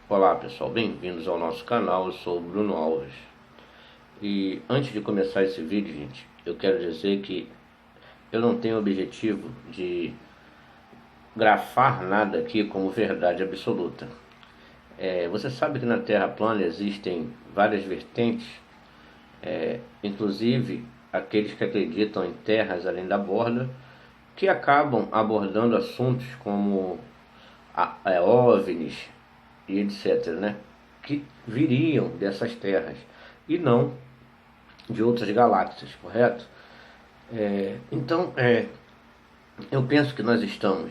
Olá pessoal, bem-vindos ao nosso canal. Eu sou o Bruno Alves. E antes de começar esse vídeo, gente, eu quero dizer que eu não tenho o objetivo de grafar nada aqui como verdade absoluta. Você sabe que na Terra plana existem várias vertentes, inclusive aqueles que acreditam em terras além da borda, que acabam abordando assuntos como OVNIs e etc, né? Que viriam dessas terras e não de outras galáxias, correto? Então, eu penso que nós estamos,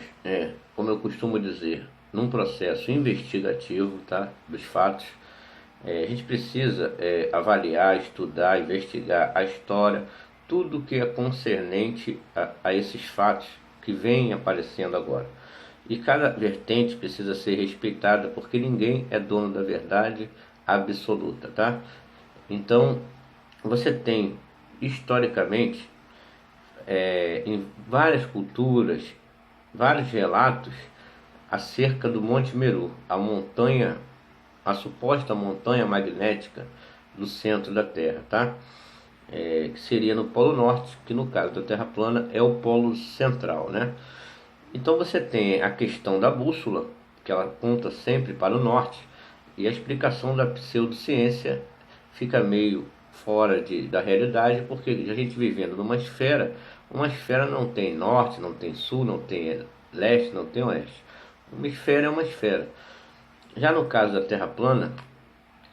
como eu costumo dizer, num processo investigativo, tá, dos fatos. A gente precisa avaliar, estudar, investigar a história, tudo que é concernente a esses fatos que vêm aparecendo agora. E cada vertente precisa ser respeitada, porque ninguém é dono da verdade absoluta, tá? Então, você tem, historicamente, em várias culturas, vários relatos acerca do Monte Meru, a montanha, a suposta montanha magnética do centro da Terra, tá? Que seria no Polo Norte, que no caso da Terra plana é o Polo Central, né? Então você tem a questão da bússola, que ela aponta sempre para o norte, e a explicação da pseudociência fica meio fora da realidade, porque a gente vivendo numa esfera, uma esfera não tem norte, não tem sul, não tem leste, não tem oeste. Uma esfera é uma esfera. Já no caso da Terra plana,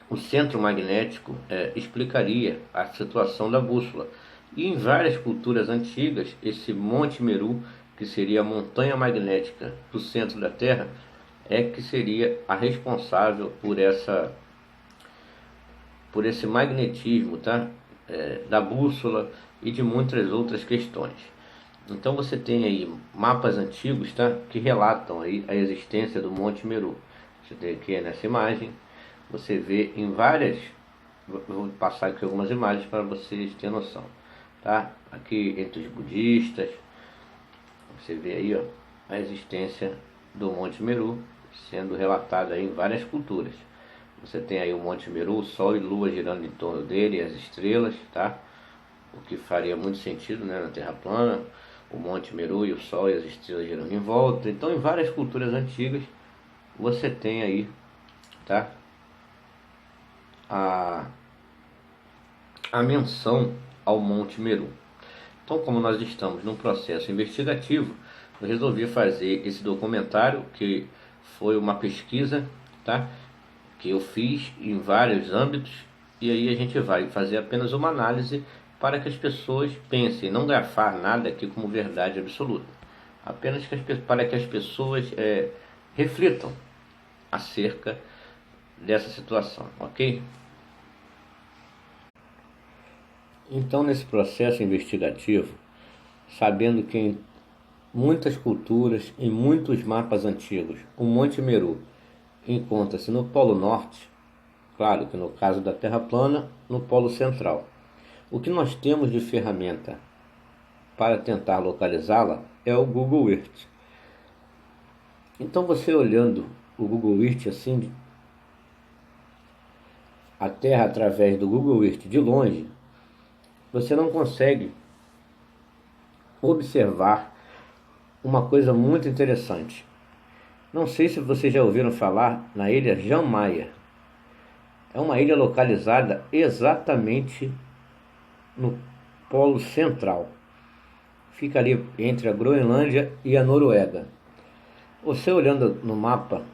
o centro magnético explicaria a situação da bússola. E em várias culturas antigas, esse Monte Meru, que seria a montanha magnética do centro da Terra, que seria a responsável por esse magnetismo, tá? Da bússola e de muitas outras questões. Então você tem aí mapas antigos, tá? Que relatam aí a existência do Monte Meru. Você tem aqui nessa imagem, você vê em várias, vou passar aqui algumas imagens para vocês terem noção, tá? Aqui entre os budistas, você vê aí, ó, a existência do Monte Meru sendo relatada aí em várias culturas. Você tem aí o Monte Meru, o Sol e Lua girando em torno dele, e as estrelas, tá? O que faria muito sentido, né, na Terra plana, o Monte Meru e o Sol e as estrelas girando em volta. Então, em várias culturas antigas, você tem aí, tá, a menção ao Monte Meru. Então, como nós estamos num processo investigativo, eu resolvi fazer esse documentário, que foi uma pesquisa, tá, que eu fiz em vários âmbitos, e aí a gente vai fazer apenas uma análise para que as pessoas pensem, não grafar nada aqui como verdade absoluta, apenas para que as pessoas reflitam acerca dessa situação, ok? Então, nesse processo investigativo, sabendo que em muitas culturas, em muitos mapas antigos, o Monte Meru encontra-se no Polo Norte, claro que no caso da Terra plana, no Polo Central. O que nós temos de ferramenta para tentar localizá-la é o Google Earth. Então, você olhando o Google Earth assim, a Terra através do Google Earth de longe, você não consegue observar uma coisa muito interessante. Não sei se vocês já ouviram falar na ilha Jan Mayer. É uma ilha localizada exatamente no Polo Central. Fica ali entre a Groenlândia e a Noruega. Você olhando no mapa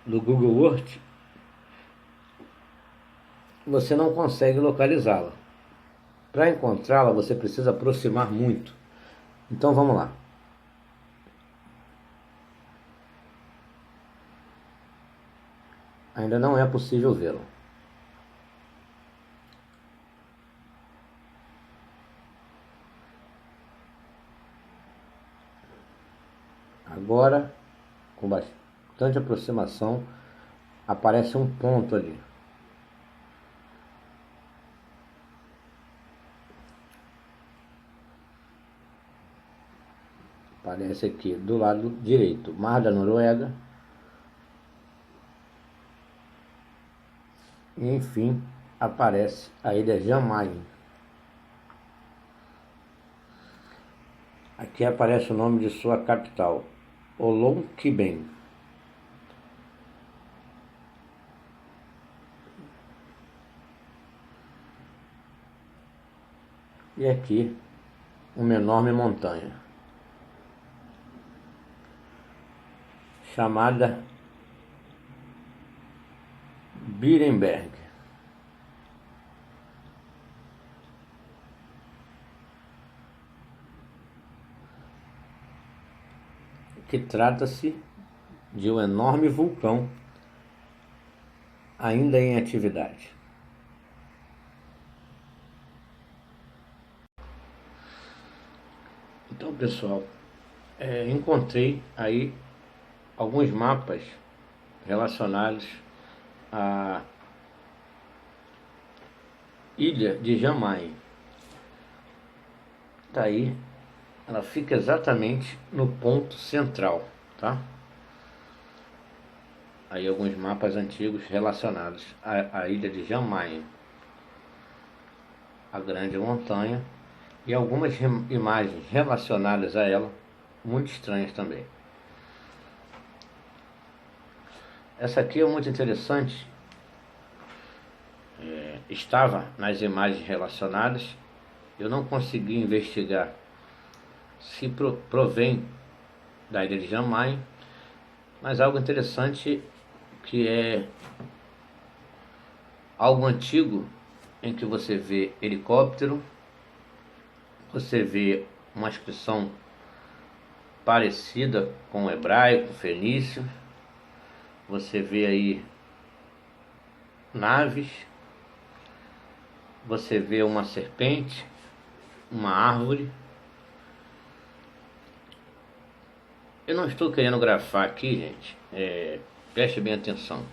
do Google Earth, você não consegue localizá-la. Para encontrá-la, você precisa aproximar muito. Então vamos lá. Ainda não é possível vê-la. Agora, com bastante aproximação, aparece um ponto ali. Aparece aqui do lado direito, Mar da Noruega. E enfim, aparece a ilha Jan Mayen. Aqui aparece o nome de sua capital, Olonkibem. E aqui, uma enorme montanha, chamada Berenberg. Que trata-se de um enorme vulcão ainda em atividade. Então, pessoal, encontrei aí alguns mapas relacionados à ilha de Jan Mayen. Tá aí, ela fica exatamente no ponto central, tá? Aí alguns mapas antigos relacionados à ilha de Jan Mayen, a grande montanha, e algumas imagens relacionadas a ela, muito estranhas também. Essa aqui é muito interessante, estava nas imagens relacionadas, eu não consegui investigar se provém da ilha de Jan Mayen, mas algo interessante que é algo antigo em que você vê helicóptero, você vê uma inscrição parecida com o hebraico, fenício, você vê aí naves, você vê uma serpente, uma árvore. Eu não estou querendo grafar aqui, gente, preste bem atenção,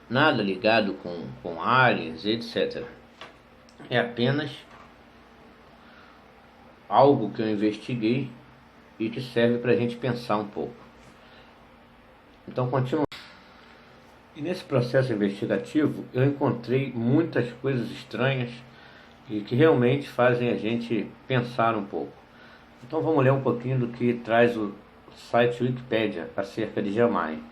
nada ligado com aliens, etc. É apenas algo que eu investiguei e que serve para a gente pensar um pouco. Então, continuando. E nesse processo investigativo, eu encontrei muitas coisas estranhas e que realmente fazem a gente pensar um pouco. Então, vamos ler um pouquinho do que traz o site Wikipedia acerca de Jan Mayen.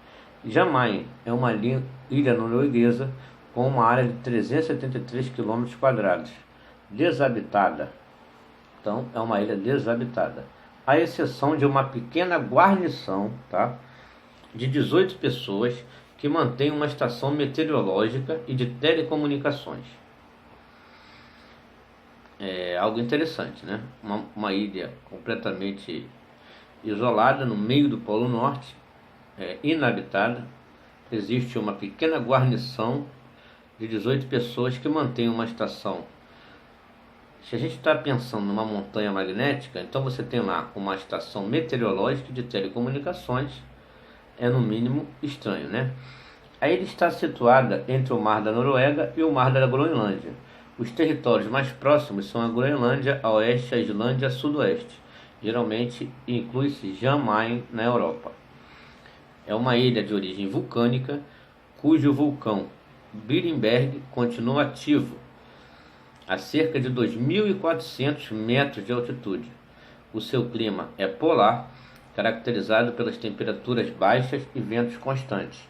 Jan Mayen é uma ilha norueguesa com uma área de 373 km², desabitada. Então, é uma ilha desabitada, à exceção de uma pequena guarnição, tá, de 18 pessoas que mantém uma estação meteorológica e de telecomunicações. É algo interessante, né? Uma ilha completamente isolada no meio do Polo Norte, inabitada. Existe uma pequena guarnição de 18 pessoas que mantém uma estação. Se a gente está pensando numa montanha magnética, então você tem lá uma estação meteorológica de telecomunicações. É no mínimo estranho, né? A ilha está situada entre o Mar da Noruega e o Mar da Groenlândia. Os territórios mais próximos são a Groenlândia a oeste e a Islândia a sudoeste. Geralmente inclui-se Jan Mayen na Europa. É uma ilha de origem vulcânica, cujo vulcão Berenberg continua ativo a cerca de 2.400 metros de altitude. O seu clima é polar, caracterizado pelas temperaturas baixas e ventos constantes.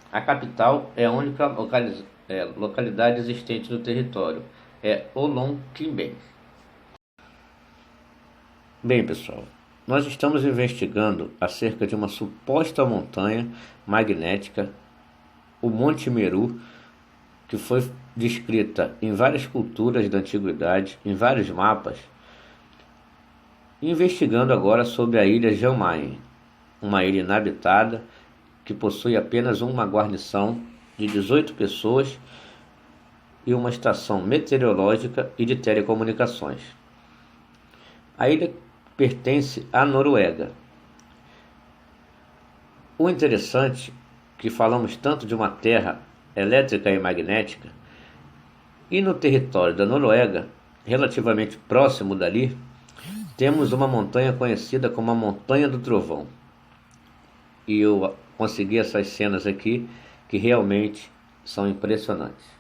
A capital é a única localidade existente no território, é Olonkibem. Bem, pessoal, nós estamos investigando acerca de uma suposta montanha magnética, o Monte Meru, que foi descrita em várias culturas da antiguidade, em vários mapas, investigando agora sobre a ilha Jan Mayen, uma ilha inabitada que possui apenas uma guarnição de 18 pessoas e uma estação meteorológica e de telecomunicações. A ilha pertence à Noruega. O interessante que falamos tanto de uma terra elétrica e magnética, e no território da Noruega, relativamente próximo dali, temos uma montanha conhecida como a Montanha do Trovão. E eu consegui essas cenas aqui que realmente são impressionantes.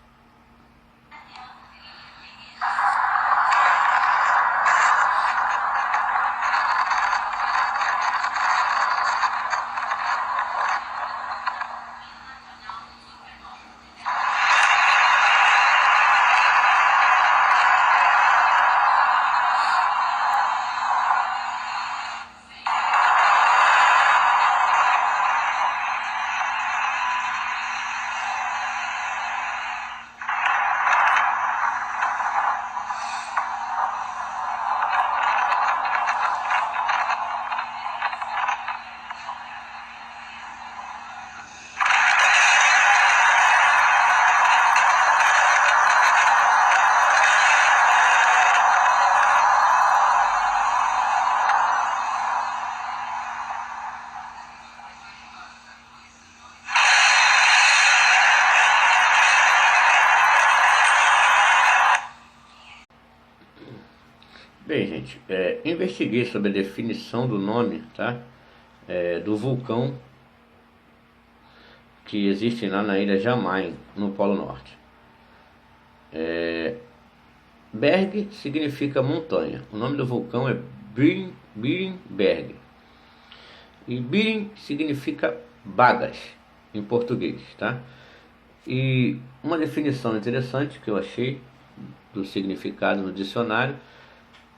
Bem, gente, investiguei sobre a definição do nome, tá? Do vulcão que existe lá na ilha Jan no Polo Norte. Berg significa montanha. O nome do vulcão é Beringberg. E Bering significa bagas em português, tá? E uma definição interessante que eu achei do significado no dicionário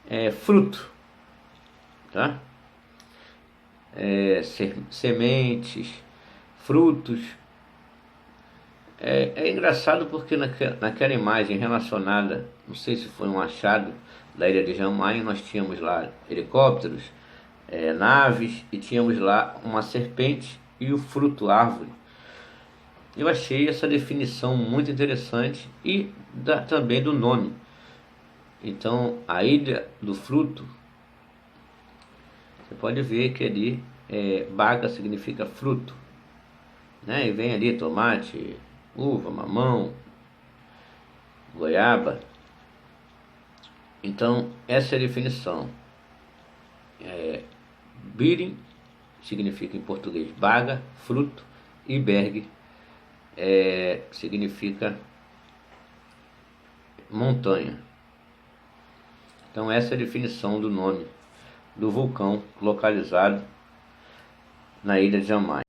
é fruto, tá? Sementes, frutos. É engraçado porque naquela imagem relacionada, não sei se foi um achado da ilha de Jan Mayen, nós tínhamos lá helicópteros, naves, e tínhamos lá uma serpente e o fruto, árvore. Eu achei essa definição muito interessante e também do nome. Então, a ilha do fruto, você pode ver que ali baga significa fruto, né? E vem ali tomate, uva, mamão, goiaba. Então, essa é a definição. Birin significa em português baga, fruto, e berg significa montanha. Então essa é a definição do nome do vulcão localizado na ilha de Jan Mayen.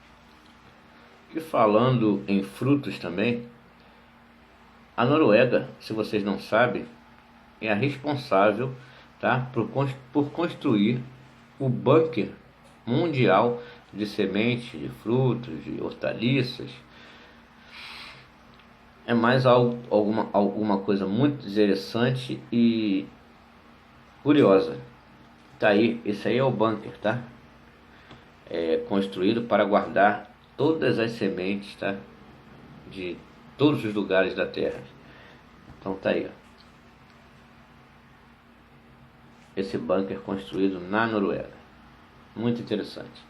E falando em frutos também, a Noruega, se vocês não sabem, é a responsável, tá, por construir o bunker mundial de sementes, de frutos, de hortaliças. É mais alguma coisa muito interessante e curiosa. Tá aí, esse aí é o bunker, tá? Construído para guardar todas as sementes, tá? De todos os lugares da Terra. Então tá aí, ó. Esse bunker construído na Noruega. Muito interessante.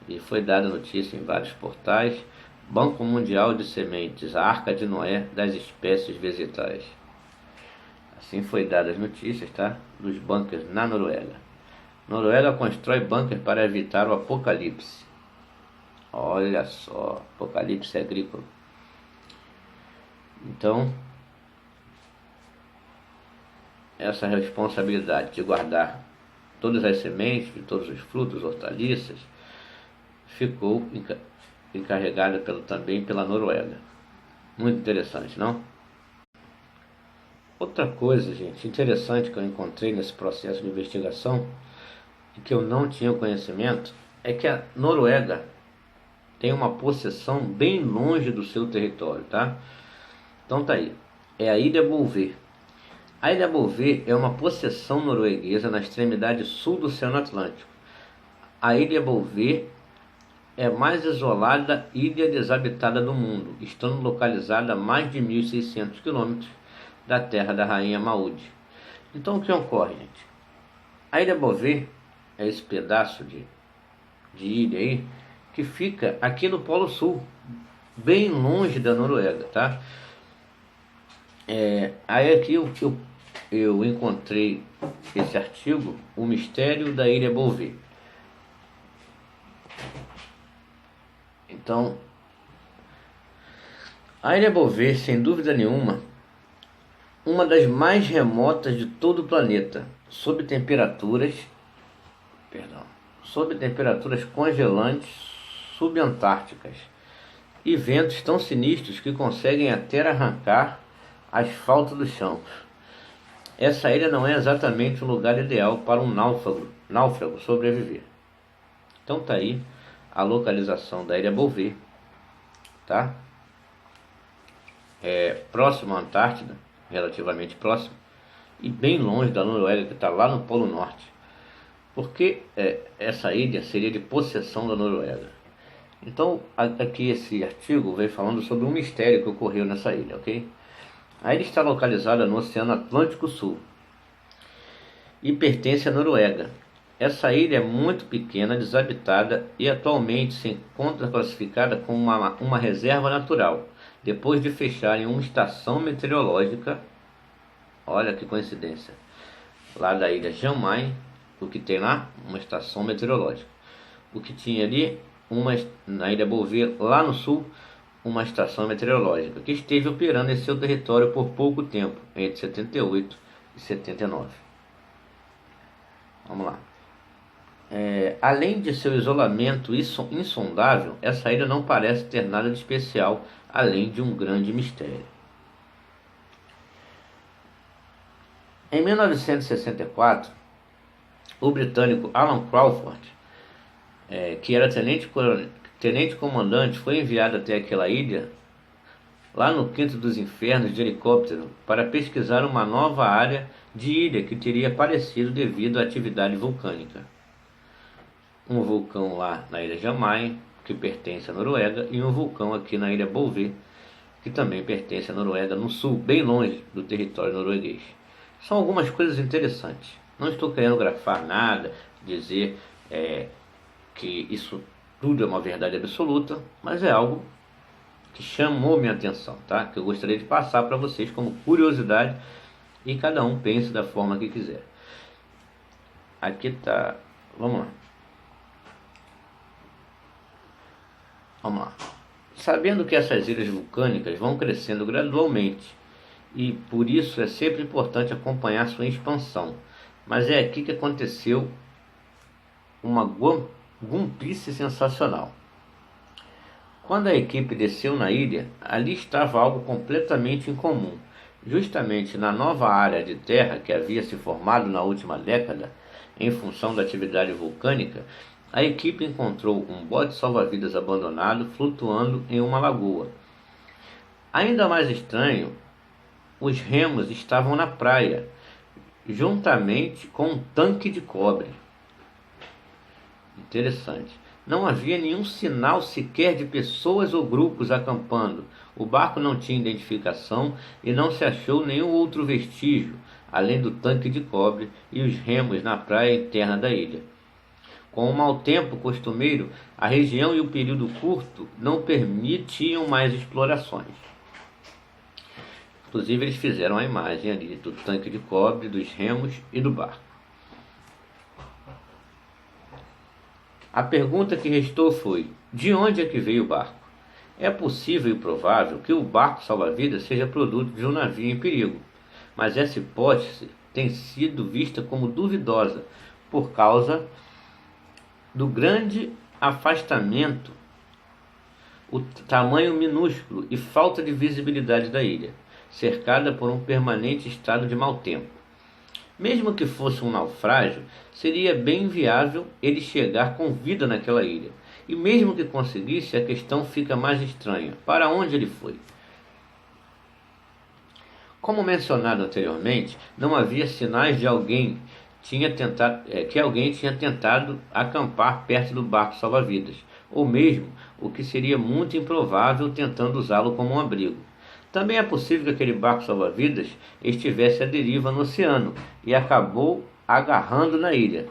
E foi dada notícia em vários portais. Banco Mundial de Sementes, a Arca de Noé das espécies vegetais. Assim foi dadas as notícias, tá? Dos bunkers na Noruega. Noruega constrói bunker para evitar o apocalipse. Olha só, apocalipse agrícola. Então, essa responsabilidade de guardar todas as sementes, de todos os frutos, hortaliças, ficou encarregada também pela Noruega. Muito interessante, não? Outra coisa, gente, interessante que eu encontrei nesse processo de investigação e que eu não tinha conhecimento é que a Noruega tem uma possessão bem longe do seu território, tá? Então tá aí, é a Ilha Bolvê. A Ilha Bolvê é uma possessão norueguesa na extremidade sul do Oceano Atlântico. A Ilha Bolvê é a mais isolada ilha desabitada do mundo, estando localizada a mais de 1.600 quilômetros da terra da rainha Maud. Então o que ocorre, gente? A Ilha Bolvê é esse pedaço de ilha aí que fica aqui no Polo Sul, bem longe da Noruega, tá? Aí aqui eu encontrei esse artigo, O Mistério da Ilha Bouvet. Então, a Ilha Bouvet, sem dúvida nenhuma, uma das mais remotas de todo o planeta, sob temperaturas congelantes subantárticas e ventos tão sinistros que conseguem até arrancar asfalto do chão. Essa ilha não é exatamente o lugar ideal para um náufrago sobreviver. Então tá aí a localização da Ilha Bouvet, tá? Próximo à Antártida, relativamente próximo, e bem longe da Noruega, que está lá no Polo Norte. Porque essa ilha seria de possessão da Noruega. Então, aqui esse artigo veio falando sobre um mistério que ocorreu nessa ilha, ok? A ilha está localizada no Oceano Atlântico Sul e pertence à Noruega. Essa ilha é muito pequena, desabitada e atualmente se encontra classificada como uma reserva natural, depois de fecharem uma estação meteorológica. Olha que coincidência, lá da ilha Jamai, o que tem lá? Uma estação meteorológica. O que tinha ali, na Ilha Bouvet, lá no sul, uma estação meteorológica, que esteve operando em seu território por pouco tempo, entre 78 e 79. Vamos lá. Além de seu isolamento insondável, essa ilha não parece ter nada de especial, além de um grande mistério. Em 1964, o britânico Alan Crawford, que era tenente-comandante, foi enviado até aquela ilha, lá no Quinto dos Infernos, de helicóptero, para pesquisar uma nova área de ilha que teria aparecido devido à atividade vulcânica. Um vulcão lá na Ilha Jamai, que pertence à Noruega, e um vulcão aqui na Ilha Bouvet, que também pertence à Noruega, no sul, bem longe do território norueguês. São algumas coisas interessantes. Não estou querendo grafar nada, dizer que isso tudo é uma verdade absoluta, mas é algo que chamou minha atenção, tá? Que eu gostaria de passar para vocês como curiosidade, e cada um pense da forma que quiser. Aqui tá, vamos lá. Sabendo que essas ilhas vulcânicas vão crescendo gradualmente, e por isso é sempre importante acompanhar sua expansão, mas é aqui que aconteceu uma gumpice sensacional. Quando a equipe desceu na ilha, ali estava algo completamente incomum. Justamente na nova área de terra que havia se formado na última década, em função da atividade vulcânica, a equipe encontrou um bote salva-vidas abandonado flutuando em uma lagoa. Ainda mais estranho, os remos estavam na praia, juntamente com um tanque de cobre. Interessante. Não havia nenhum sinal sequer de pessoas ou grupos acampando. O barco não tinha identificação e não se achou nenhum outro vestígio, além do tanque de cobre e os remos na praia interna da ilha. Com o mau tempo costumeiro, a região e o período curto não permitiam mais explorações. Inclusive, eles fizeram a imagem ali do tanque de cobre, dos remos e do barco. A pergunta que restou foi: de onde é que veio o barco? É possível e provável que o barco salva-vidas seja produto de um navio em perigo, mas essa hipótese tem sido vista como duvidosa por causa do grande afastamento, o tamanho minúsculo e falta de visibilidade da ilha, cercada por um permanente estado de mau tempo. Mesmo que fosse um naufrágio, seria bem viável ele chegar com vida naquela ilha. E mesmo que conseguisse, a questão fica mais estranha: para onde ele foi? Como mencionado anteriormente, não havia sinais de que alguém tinha tentado acampar perto do barco salva-vidas, ou mesmo, o que seria muito improvável, tentando usá-lo como um abrigo. Também é possível que aquele barco salva-vidas estivesse à deriva no oceano e acabou agarrando na ilha.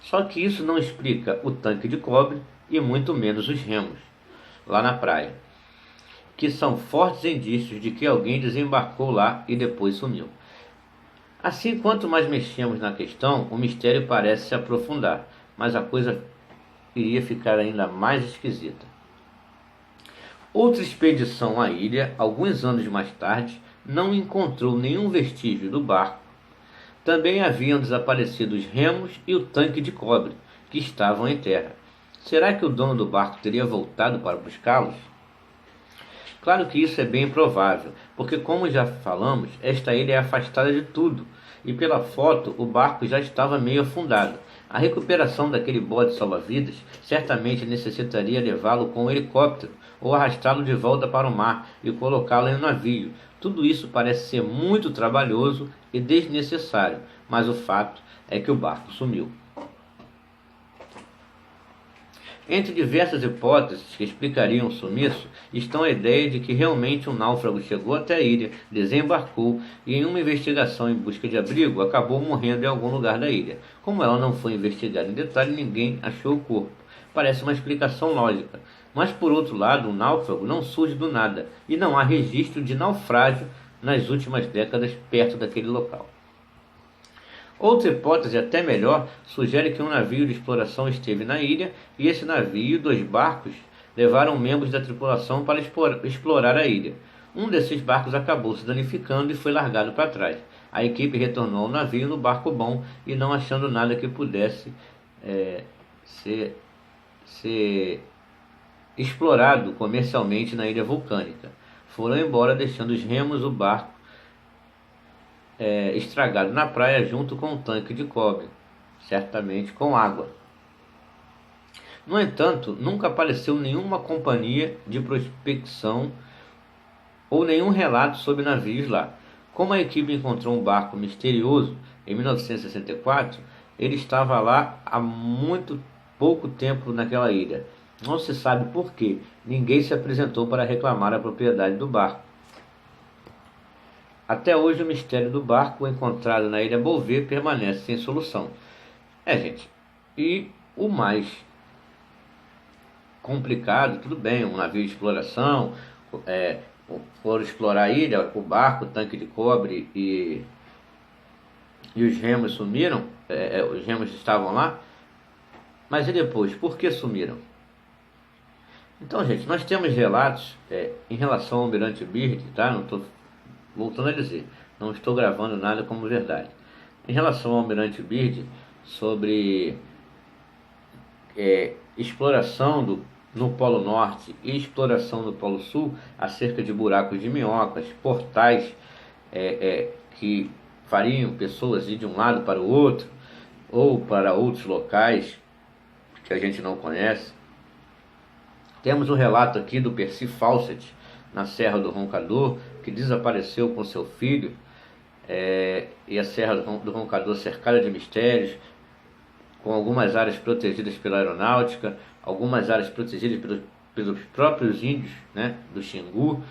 Só que isso não explica o tanque de cobre e muito menos os remos, lá na praia, que são fortes indícios de que alguém desembarcou lá e depois sumiu. Assim, quanto mais mexemos na questão, o mistério parece se aprofundar, mas a coisa iria ficar ainda mais esquisita. Outra expedição à ilha, alguns anos mais tarde, não encontrou nenhum vestígio do barco. Também haviam desaparecido os remos e o tanque de cobre, que estavam em terra. Será que o dono do barco teria voltado para buscá-los? Claro que isso é bem improvável, porque, como já falamos, esta ilha é afastada de tudo, e pela foto o barco já estava meio afundado. A recuperação daquele bote salva-vidas certamente necessitaria levá-lo com um helicóptero ou arrastá-lo de volta para o mar e colocá-lo em um navio. Tudo isso parece ser muito trabalhoso e desnecessário, mas o fato é que o barco sumiu. Entre diversas hipóteses que explicariam o sumiço, estão a ideia de que realmente um náufrago chegou até a ilha, desembarcou e, em uma investigação em busca de abrigo, acabou morrendo em algum lugar da ilha. Como ela não foi investigada em detalhe, ninguém achou o corpo. Parece uma explicação lógica. Mas, por outro lado, um náufrago não surge do nada e não há registro de naufrágio nas últimas décadas perto daquele local. Outra hipótese, até melhor, sugere que um navio de exploração esteve na ilha e esse navio e 2 barcos levaram membros da tripulação para explorar a ilha. Um desses barcos acabou se danificando e foi largado para trás. A equipe retornou ao navio no barco bom e, não achando nada que pudesse ser explorado comercialmente na ilha vulcânica, foram embora, deixando os remos do barco estragado na praia junto com um tanque de cobre, certamente com água. No entanto, nunca apareceu nenhuma companhia de prospecção ou nenhum relato sobre navios lá. Como a equipe encontrou um barco misterioso em 1964, ele estava lá há muito pouco tempo naquela ilha. Não se sabe por quê. Ninguém se apresentou para reclamar a propriedade do barco. Até hoje, o mistério do barco encontrado na ilha Bouvet permanece sem solução. Gente, e o mais complicado, tudo bem, um navio de exploração, foram explorar a ilha, o barco, o tanque de cobre e os remos sumiram, os remos estavam lá, mas e depois, por que sumiram? Então, gente, nós temos relatos em relação ao Almirante Byrd, tá? Não estou voltando a dizer, não estou gravando nada como verdade. Em relação ao Almirante Byrd, sobre exploração no Polo Norte e exploração no Polo Sul, acerca de buracos de minhocas, portais que fariam pessoas ir de um lado para o outro, ou para outros locais que a gente não conhece. Temos um relato aqui do Percy Fawcett, na Serra do Roncador, que desapareceu com seu filho, e a Serra do Roncador cercada de mistérios, com algumas áreas protegidas pela aeronáutica, algumas áreas protegidas pelos próprios índios, né, do Xingu.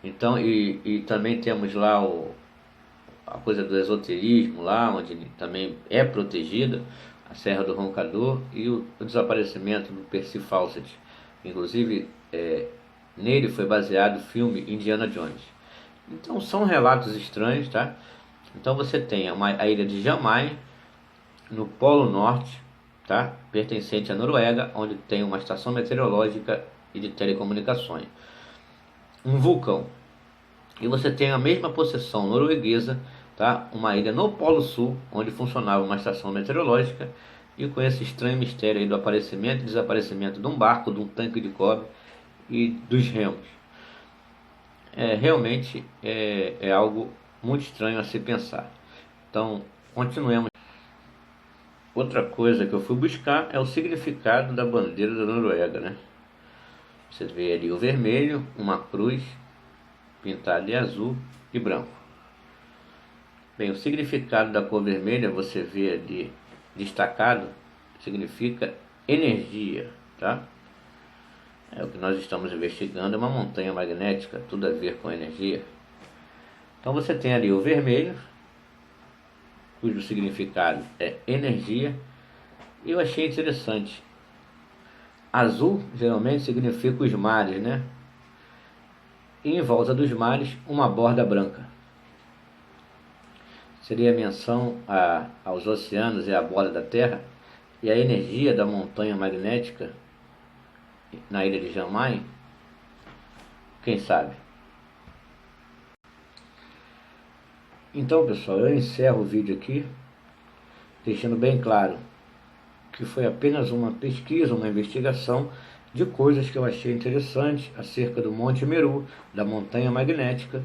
Então, e também temos lá a coisa do esoterismo lá, onde também é protegida a Serra do Roncador, e o desaparecimento do Percy Fawcett. Inclusive, nele foi baseado o filme Indiana Jones. Então são relatos estranhos, tá? Então você tem a ilha de Jamai, no Polo Norte, tá? Pertencente à Noruega, onde tem uma estação meteorológica e de telecomunicações. Um vulcão. E você tem a mesma possessão norueguesa, tá? Uma ilha no Polo Sul, onde funcionava uma estação meteorológica, e com esse estranho mistério aí do aparecimento e desaparecimento de um barco, de um tanque de cobre e dos remos. Realmente é algo muito estranho a se pensar. Então, continuemos. Outra coisa que eu fui buscar é o significado da bandeira da Noruega, né? Você vê ali o vermelho, uma cruz pintada de azul e branco. Bem, o significado da cor vermelha, você vê ali destacado, significa energia, tá? O que nós estamos investigando é uma montanha magnética, tudo a ver com energia. Então você tem ali o vermelho, cujo significado é energia, e eu achei interessante Azul geralmente significa os mares, né? E em volta dos mares uma borda branca. Seria a menção aos oceanos e à borda da Terra e a energia da montanha magnética na ilha de Jamai, quem sabe? Então, pessoal, eu encerro o vídeo aqui, deixando bem claro que foi apenas uma pesquisa, uma investigação de coisas que eu achei interessantes acerca do Monte Meru, da montanha magnética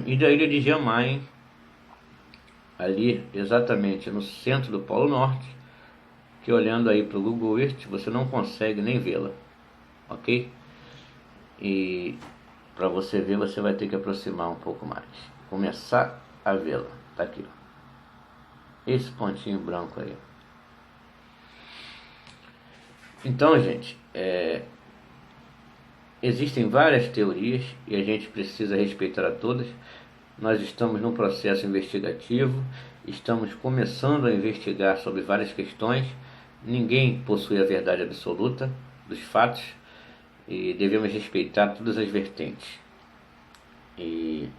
e da ilha de Jamai, ali exatamente no centro do Polo Norte, que olhando aí para o Google Earth você não consegue nem vê-la, ok? E para você ver, você vai ter que aproximar um pouco mais, começar a vê-la. Tá aqui, ó, esse pontinho branco aí. Então, gente, existem várias teorias e a gente precisa respeitar a todas. Nós estamos num processo investigativo, estamos começando a investigar sobre várias questões. Ninguém possui a verdade absoluta dos fatos e devemos respeitar todas as vertentes. E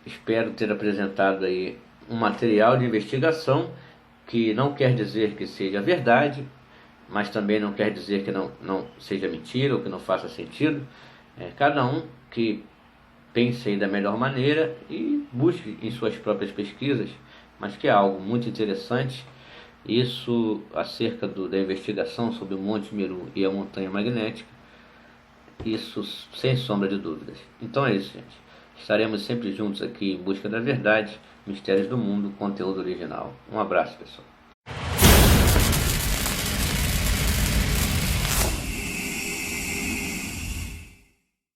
espero ter apresentado aí um material de investigação que não quer dizer que seja verdade, mas também não quer dizer que não seja mentira ou que não faça sentido. Cada um que pense aí da melhor maneira e busque em suas próprias pesquisas, mas que é algo muito interessante. Isso acerca da investigação sobre o Monte Meru e a montanha magnética, isso sem sombra de dúvidas. Então é isso, gente. Estaremos sempre juntos aqui em busca da verdade, mistérios do mundo, conteúdo original. Um abraço, pessoal.